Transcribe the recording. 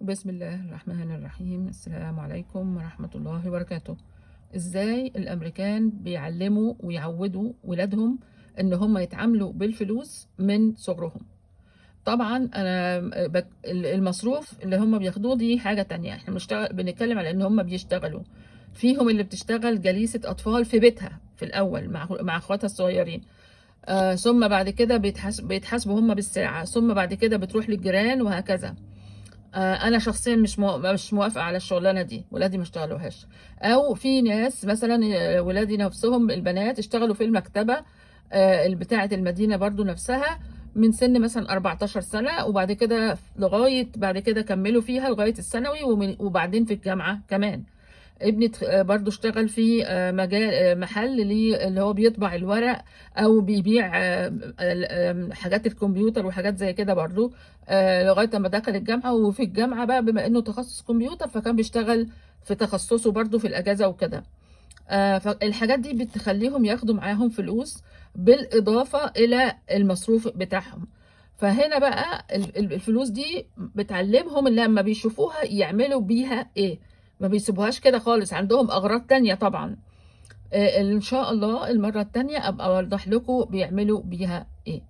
بسم الله الرحمن الرحيم. السلام عليكم ورحمة الله وبركاته. ازاي الامريكان بيعلموا ويعودوا ولادهم ان هم يتعاملوا بالفلوس من صغرهم؟ طبعا انا المصروف اللي هم بياخدوه دي حاجة تانية. احنا بنتكلم على ان هم بيشتغلوا. فيهم اللي بتشتغل جليسة اطفال في بيتها في الاول مع اخواتها الصغيرين. ثم بعد كده بيتحاسبوا هم بالساعة، ثم بعد كده بتروح للجيران وهكذا. انا شخصيا مش موافقه على الشغلانه دي، ولادي ما اشتغلوهاش. او في ناس مثلا ولادي نفسهم البنات اشتغلوا في المكتبه بتاعه المدينه برضو نفسها من سن مثلا 14 سنه، وبعد كده لغايه بعد كده كملوا فيها لغايه الثانوي، وبعدين في الجامعه كمان. ابني برضو اشتغل في مجال محل ليه اللي هو بيطبع الورق، او بيبيع حاجات الكمبيوتر وحاجات زي كده برضو لغاية ما دخل الجامعة. وفي الجامعة بقى بما انه تخصص كمبيوتر فكان بيشتغل في تخصصه برضو في الاجازة وكده. فالحاجات دي بتخليهم ياخدوا معاهم فلوس بالاضافة الى المصروف بتاعهم. فهنا بقى الفلوس دي بتعلمهم ان لما بيشوفوها يعملوا بيها ايه. ما بيسيبوهاش كده خالص، عندهم اغراض تانية طبعا. ان شاء الله المرة التانية ابقى اوضح لكم بيعملوا بيها ايه.